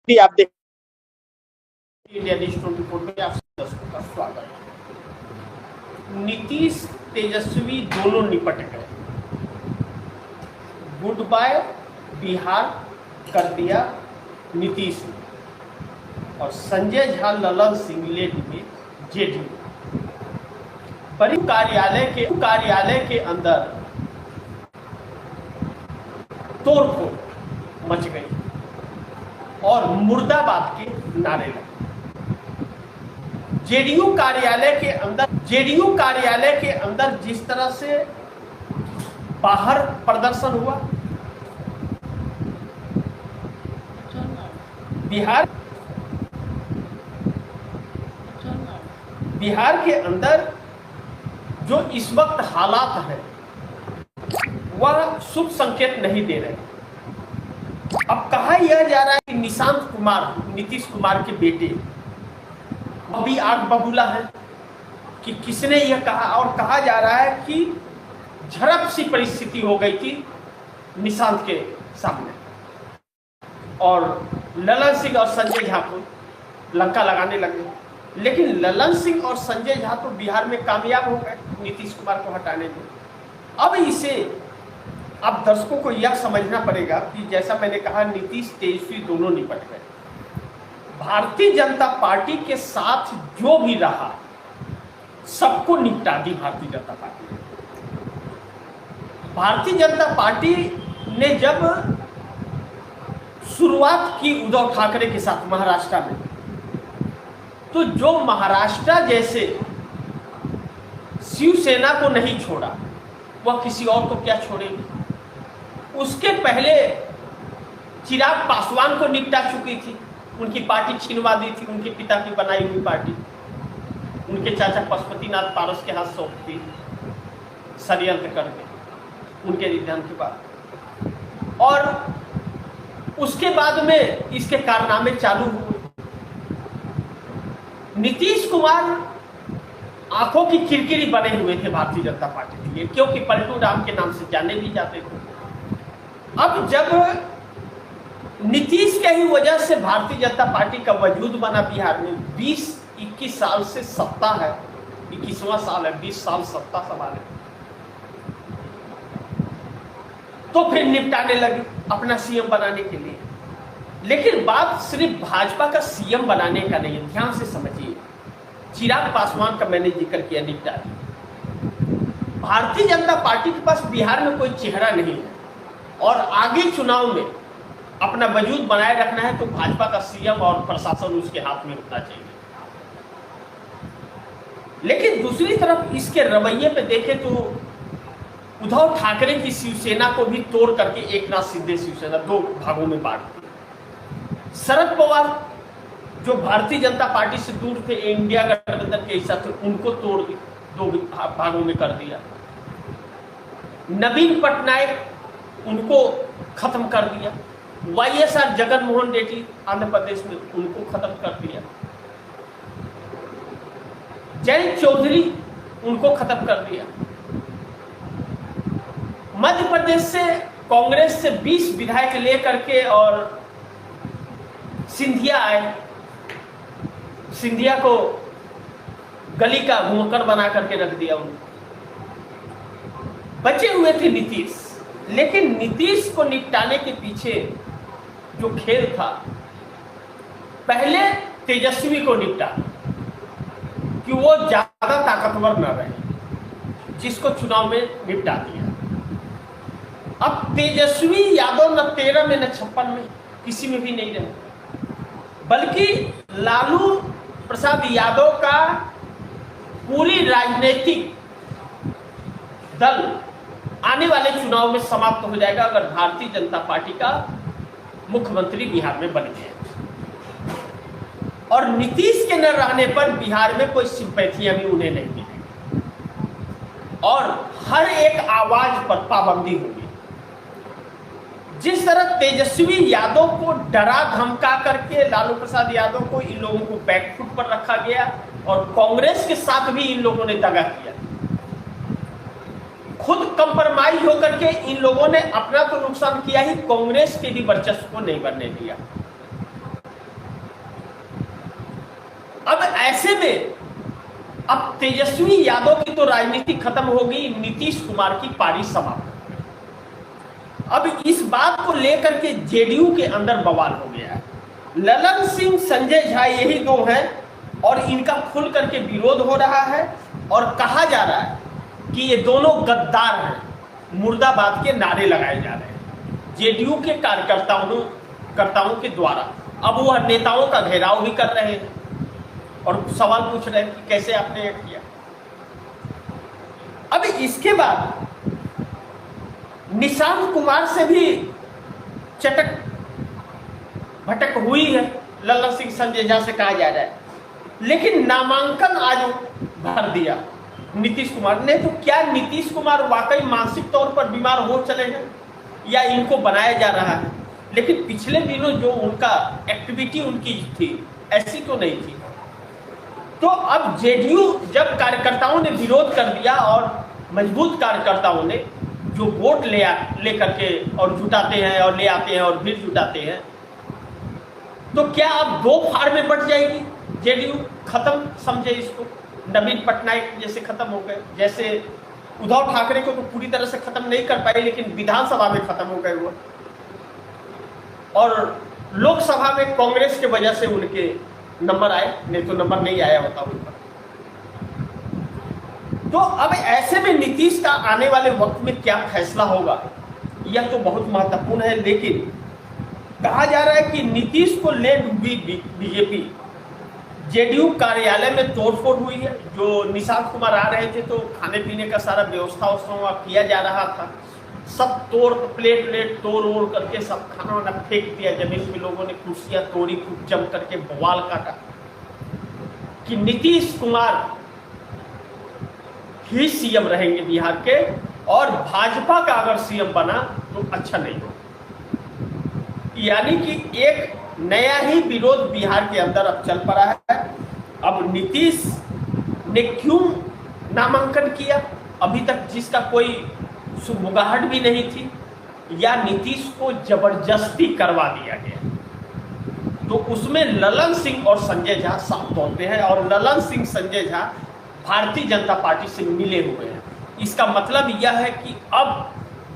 भी आप देख इंडिया न्यूज़ 24 में आप दर्शकों का स्वागत है। नीतीश तेजस्वी दोनों निपट गए, गुड बाय बिहार कर दिया नीतीश ने और संजय झा ललन सिंह ले लिए जेडीयू। परिषद कार्यालय के अंदर तोड़फोड़ मच गई और मुर्दाबाद के नारे लगे। जेडीयू कार्यालय के अंदर जिस तरह से बाहर प्रदर्शन हुआ, बिहार के अंदर जो इस वक्त हालात है वह शुभ संकेत नहीं दे रहे। अब कहा यह जा रहा है कि निशांत कुमार, नीतीश कुमार के बेटे, अभी आग बबूला है कि किसने यह कहा, और कहा जा रहा है कि झड़प सी परिस्थिति हो गई थी निशांत के सामने और ललन सिंह और संजय झा को लंका लगाने लगे। लेकिन ललन सिंह और संजय झा तो बिहार में कामयाब हो गए नीतीश कुमार को हटाने में। अब दर्शकों को यह समझना पड़ेगा कि जैसा मैंने कहा, नीतीश तेजस्वी दोनों निपट गए। भारतीय जनता पार्टी के साथ जो भी रहा सबको निपटा दी भारतीय जनता पार्टी। भारतीय जनता पार्टी ने जब शुरुआत की उद्धव ठाकरे के साथ महाराष्ट्र में, तो जो महाराष्ट्र जैसे शिवसेना को नहीं छोड़ा वह किसी और को क्या छोड़ेगी। उसके पहले चिराग पासवान को निपटा चुकी थी, उनकी पार्टी छीनवा दी थी, उनके पिता की बनाई हुई पार्टी उनके चाचा पशुपतिनाथ पारस के हाथ सौंप दी षड्यंत्र करके उनके निधन के बाद। और उसके बाद में इसके कारनामे चालू हुए। नीतीश कुमार आंखों की किरकिरी बने हुए थे भारतीय जनता पार्टी के लिए, क्योंकि पलटू राम के नाम से जाने भी जाते थे। अब जब नीतीश के ही वजह से भारतीय जनता पार्टी का वजूद बना बिहार में, 20-21 साल से सत्ता है, 21वां साल है, 20 साल सत्ता संभाले, तो फिर निपटाने लगे अपना सीएम बनाने के लिए। लेकिन बात सिर्फ भाजपा का सीएम बनाने का नहीं है, ध्यान से समझिए। चिराग पासवान का मैंने जिक्र किया, निपटा दिया। भारतीय जनता पार्टी के पास बिहार में कोई चेहरा नहीं है और आगे चुनाव में अपना वजूद बनाए रखना है तो भाजपा का सीएम और प्रशासन उसके हाथ में होना चाहिए। लेकिन दूसरी तरफ इसके रवैये पे देखें तो उद्धव ठाकरे की शिवसेना को भी तोड़ करके एकनाथ शिंदे शिवसेना दो भागों में बांट दी। शरद पवार जो भारतीय जनता पार्टी से दूर थे, इंडिया गठबंधन के हिसाब से, उनको तोड़ दी, दो भागों में कर दिया। नवीन पटनायक उनको खत्म कर दिया। वाईएसआर जगनमोहन रेड्डी आंध्र प्रदेश में, उनको खत्म कर दिया। जयंत चौधरी उनको खत्म कर दिया। मध्य प्रदेश से कांग्रेस से 20 विधायक लेकर के और सिंधिया आए, सिंधिया को गली का घुमक्कड़ बना करके रख दिया उनको। बचे हुए थे नीतीश, लेकिन नीतीश को निपटाने के पीछे जो खेल था, पहले तेजस्वी को निपटा कि वो ज्यादा ताकतवर न रहे, जिसको चुनाव में निपटा दिया। अब तेजस्वी यादव न 13 में न 56 में किसी में भी नहीं रहे, बल्कि लालू प्रसाद यादव का पूरी राजनीतिक दल आने वाले चुनाव में समाप्त हो जाएगा अगर भारतीय जनता पार्टी का मुख्यमंत्री बिहार में बन गया। और नीतीश के न रहने पर बिहार में कोई सिंपैथियां भी उन्हें नहीं मिलेगी और हर एक आवाज पर पाबंदी होगी। जिस तरह तेजस्वी यादव को डरा धमका करके लालू प्रसाद यादव को, इन लोगों को बैकफुट पर रखा गया और कांग्रेस के साथ भी इन लोगों ने दगा किया। खुद कंप्रोमाइज होकर के इन लोगों ने अपना तो नुकसान किया ही, कांग्रेस के भी वर्चस्व को नहीं बनने दिया। अब ऐसे में अब तेजस्वी यादव की तो राजनीति खत्म हो गई, नीतीश कुमार की पारी समाप्त। अब इस बात को लेकर के जेडीयू के अंदर बवाल हो गया है। ललन सिंह, संजय झा यही दो हैं और इनका खुल करके विरोध हो रहा है और कहा जा रहा है कि ये दोनों गद्दार हैं, मुर्दाबाद के नारे लगाए जा रहे हैं जेडीयू के कार्यकर्ताओं के द्वारा। अब वह नेताओं का घेराव भी कर रहे हैं और सवाल पूछ रहे हैं कि कैसे आपने ये किया। अब इसके बाद निशांत कुमार से भी चटक भटक हुई है ललन सिंह, संजय झा से कहा जा रहा है, लेकिन नामांकन आज भर दिया नीतीश कुमार ने। तो क्या नीतीश कुमार वाकई मानसिक तौर पर बीमार हो चले हैं या इनको बनाया जा रहा है? लेकिन पिछले दिनों जो उनका एक्टिविटी उनकी थी ऐसी तो नहीं थी। तो अब जेडीयू जब कार्यकर्ताओं ने विरोध कर दिया और मजबूत कार्यकर्ताओं ने जो वोट ले करके और जुटाते हैं और ले आते हैं और भीड़ जुटाते हैं, तो क्या अब दो फाड़ में बट जाएगी जेडीयू? खत्म समझे इसको, नवीन पटनायक जैसे खत्म हो गए, जैसे उद्धव ठाकरे को तो पूरी तरह से खत्म नहीं कर पाए लेकिन विधानसभा में खत्म हो गए वो, और लोकसभा में कांग्रेस की वजह से उनके नंबर आए, नहीं तो नंबर नहीं आया होता उनका। तो अब ऐसे में नीतीश का आने वाले वक्त में क्या फैसला होगा यह तो बहुत महत्वपूर्ण है। लेकिन कहा जा रहा है कि नीतीश को ले डूबी बीजेपी, जेडीयू कार्यालय में तोड़फोड़ हुई है। जो निशांत कुमार आ रहे थे तो खाने पीने का सारा व्यवस्था किया जा रहा था, सब प्लेट तोड़ करके सब खाना वाना फेंक दिया जमीन पे, लोगों ने कुर्सियां तोड़ी, खूब जम करके बवाल काटा कि नीतीश कुमार ही सीएम रहेंगे बिहार के और भाजपा का अगर सीएम बना तो अच्छा नहीं हो। यानी कि एक नया ही विरोध बिहार के अंदर अब चल पड़ा है। अब नीतीश ने क्यों नामांकन किया अभी तक जिसका कोई सुगबुगाहट भी नहीं थी, या नीतीश को जबरदस्ती करवा दिया गया, तो उसमें ललन सिंह और संजय झा साथ तौरते हैं और ललन सिंह संजय झा भारतीय जनता पार्टी से मिले हुए हैं। इसका मतलब यह है कि अब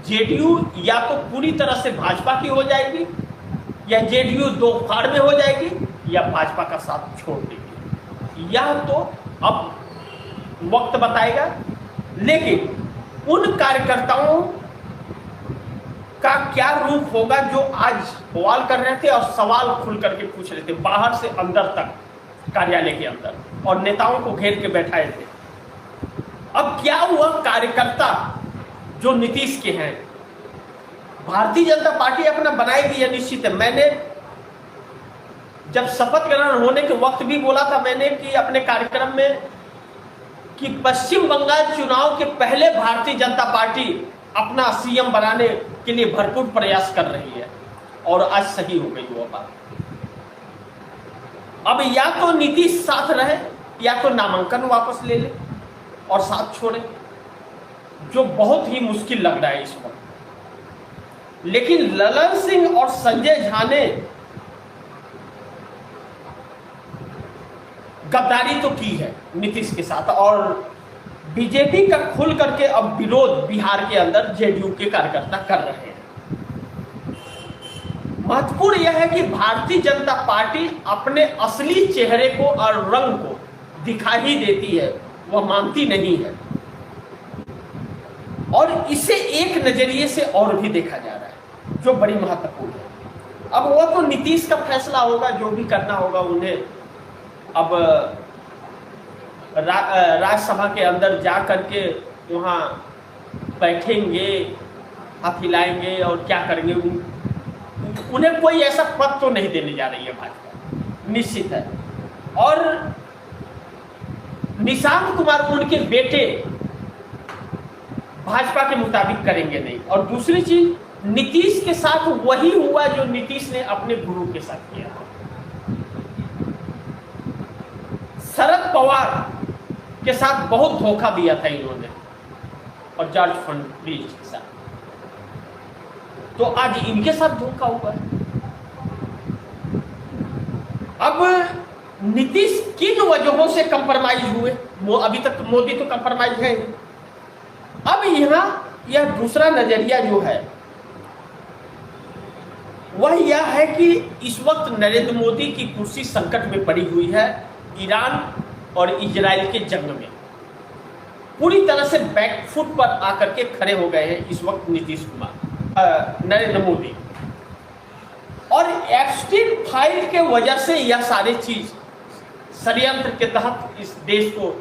जेडीयू या तो पूरी तरह से भाजपा की हो जाएगी या जेडीयू दो फाड़ में हो जाएगी या भाजपा का साथ छोड़ देगी। यह तो अब वक्त बताएगा। लेकिन उन कार्यकर्ताओं का क्या रूप होगा जो आज बवाल कर रहे थे और सवाल खुल करके पूछ रहे थे बाहर से अंदर तक कार्यालय के अंदर, और नेताओं को घेर के बैठाए थे। अब क्या हुआ, कार्यकर्ता जो नीतीश के हैं, भारतीय जनता पार्टी अपना बनाएगी यह निश्चित है। मैंने जब शपथ ग्रहण होने के वक्त भी बोला था मैंने कि अपने कार्यक्रम में कि पश्चिम बंगाल चुनाव के पहले भारतीय जनता पार्टी अपना सीएम बनाने के लिए भरपूर प्रयास कर रही है, और आज सही हो गई वो बात। अब या तो नीतीश साथ रहे या तो नामांकन वापस ले ले और साथ छोड़े, जो बहुत ही मुश्किल लग रहा है इस वक्त। लेकिन ललन सिंह और संजय झा ने गद्दारी तो की है नीतीश के साथ, और बीजेपी का खुल करके अब विरोध बिहार के अंदर जेडीयू के कार्यकर्ता कर रहे हैं। महत्वपूर्ण यह है कि भारतीय जनता पार्टी अपने असली चेहरे को और रंग को दिखा ही देती है, वह मानती नहीं है, और इसे एक नजरिए से और भी देखा जा रहा है जो बड़ी महत्वपूर्ण है। अब वो तो नीतीश का फैसला होगा, जो भी करना होगा उन्हें। अब राज्यसभा के अंदर जा करके वहाँ बैठेंगे, हाथ हिलाएंगे और क्या करेंगे, उन्हें कोई ऐसा पद तो नहीं देने जा रही है भाजपा, निश्चित है। और निशांत कुमार उनके बेटे भाजपा के मुताबिक करेंगे नहीं। और दूसरी चीज, नीतीश के साथ वही हुआ जो नीतीश ने अपने गुरु के साथ किया। शरद पवार के साथ बहुत धोखा दिया था इन्होंने और जॉर्ज फर्नांडिस के साथ, तो आज इनके साथ धोखा हुआ है। अब नीतीश किन वजहों से कंप्रोमाइज हुए? वो अभी तक मोदी तो कंप्रोमाइज है ही। अब यहाँ यह दूसरा नजरिया जो है वह यह है कि इस वक्त नरेंद्र मोदी की कुर्सी संकट में पड़ी हुई है। ईरान और इजराइल के जंग में पूरी तरह से बैकफुट पर आकर के खड़े हो गए हैं इस वक्त नीतीश कुमार, नरेंद्र मोदी। और एप्स्टीन फाइल के वजह से यह सारी चीज षड्यंत्र के तहत इस देश को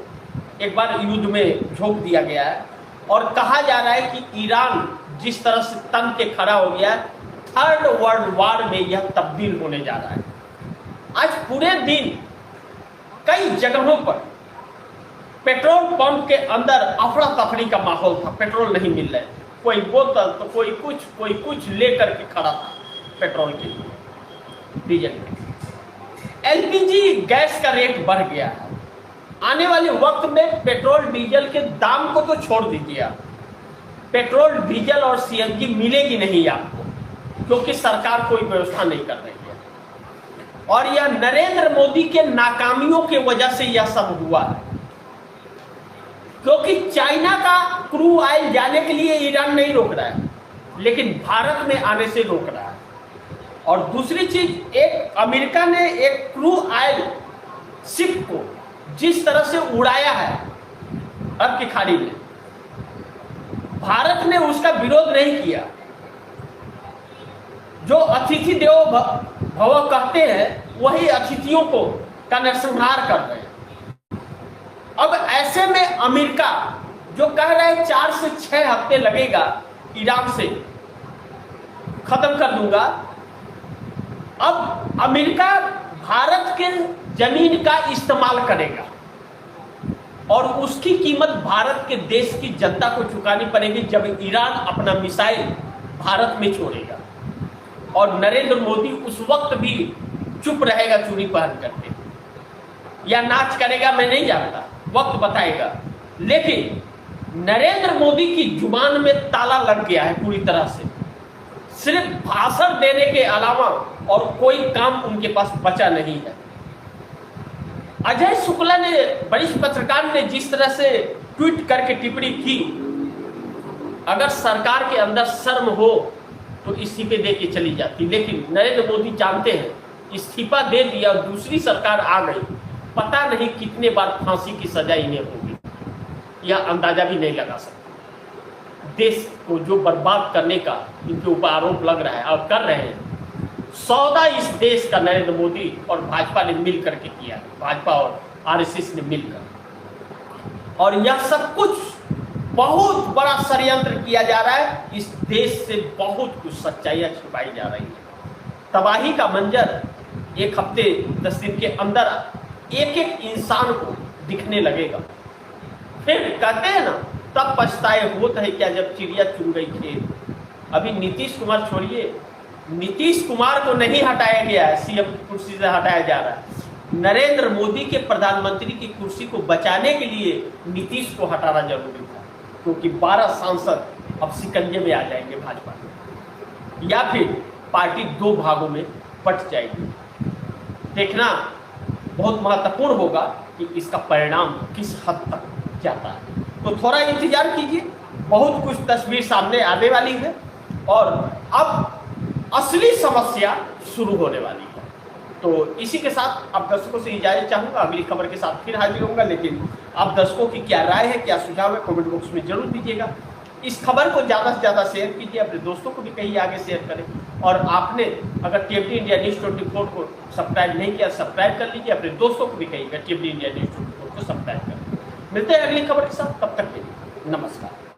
एक बार युद्ध में झोंक दिया गया है। और कहा जा रहा है कि ईरान जिस तरह से तन के खड़ा हो गया है, थर्ड वर्ल्ड वॉर में यह तब्दील होने जा रहा है। आज पूरे दिन कई जगहों पर पेट्रोल पंप के अंदर अफरा तफरी का माहौल था, पेट्रोल नहीं मिल रहा है। कोई बोतल तो कोई कुछ लेकर के खड़ा था पेट्रोल के लिए, डीजल के। एलपीजी गैस का रेट बढ़ गया है। आने वाले वक्त में पेट्रोल डीजल के दाम को तो छोड़ दीजिए, आप पेट्रोल डीजल और सीएनजी मिलेगी नहीं आपको, क्योंकि सरकार कोई व्यवस्था नहीं कर रही है। और यह नरेंद्र मोदी के नाकामियों के वजह से यह सब हुआ है, क्योंकि चाइना का क्रूड ऑयल जाने के लिए ईरान नहीं रोक रहा है, लेकिन भारत में आने से रोक रहा है। और दूसरी चीज, एक अमेरिका ने एक क्रूड ऑयल शिप को जिस तरह से उड़ाया है अरब की खाड़ी में, भारत ने उसका विरोध नहीं किया। जो अतिथि देवो भव कहते हैं, वही अतिथियों को का नरसंहार कर रहे हैं। अब ऐसे में अमेरिका जो कह रहा है 4 से 6 हफ्ते लगेगा ईरान से खत्म कर दूंगा, अब अमेरिका भारत के जमीन का इस्तेमाल करेगा और उसकी कीमत भारत के देश की जनता को चुकानी पड़ेगी जब ईरान अपना मिसाइल भारत में छोड़ेगा। और नरेंद्र मोदी उस वक्त भी चुप रहेगा चूड़ी पहन करके, या नाच करेगा, मैं नहीं जानता, वक्त बताएगा। लेकिन नरेंद्र मोदी की जुबान में ताला लग गया है पूरी तरह से। सिर्फ भाषण देने के अलावा और कोई काम उनके पास बचा नहीं है। अजय शुक्ला ने, वरिष्ठ पत्रकार ने जिस तरह से ट्वीट करके टिप्पणी की, अगर सरकार के अंदर शर्म हो तो इस्तीफे दे के चली जाती। लेकिन नरेंद्र मोदी जानते हैं, इस्तीफा दे दिया और दूसरी सरकार आ गई, पता नहीं कितने बार फांसी की सजा इन्हें होगी, यह अंदाजा भी नहीं लगा सकते। देश को जो बर्बाद करने का इनके ऊपर आरोप लग रहा है और कर रहे हैं, सौदा इस देश का नरेंद्र मोदी और भाजपा ने मिल करके किया, भाजपा और आरएसएस ने मिलकर। और यह सब कुछ बहुत बड़ा षड्यंत्र किया जा रहा है। इस देश से बहुत कुछ सच्चाइयां छिपाई जा रही है। तबाही का मंजर 1 हफ्ते 10 दिन के अंदर एक एक इंसान को दिखने लगेगा। फिर कहते हैं ना, तब पछताए होत है क्या जब चिड़िया चुन गई खेत। अभी नीतीश कुमार छोड़िए, नीतीश कुमार को नहीं हटाया गया है, सीएम कुर्सी से हटाया जा रहा है। नरेंद्र मोदी के प्रधानमंत्री की कुर्सी को बचाने के लिए नीतीश को हटाना जरूरी था, क्योंकि 12 सांसद अब शिकंजे में आ जाएंगे भाजपा में, या फिर पार्टी 2 भागों में बट जाएगी। देखना बहुत महत्वपूर्ण होगा कि इसका परिणाम किस हद तक जाता है। तो थोड़ा इंतजार कीजिए, बहुत कुछ तस्वीर सामने आने वाली है और अब असली समस्या शुरू होने वाली है। तो इसी के साथ आप दर्शकों से इजाजत चाहूँगा, अगली खबर के साथ फिर हाजिर होऊंगा। लेकिन आप दर्शकों की क्या राय है, क्या सुझाव है, कमेंट बॉक्स में जरूर दीजिएगा। इस खबर को ज़्यादा से ज़्यादा शेयर कीजिए, अपने दोस्तों को भी कहिए आगे शेयर करें। और आपने अगर टीएमटी इंडिया न्यूज़ 24 को सब्सक्राइब नहीं किया, सब्सक्राइब कर लीजिए। अपने दोस्तों को भी कहिएगा टीएमटी इंडिया न्यूज़ 24 को सब्सक्राइब करें। मिलते हैं अगली खबर के साथ, तब तक के लिए नमस्कार।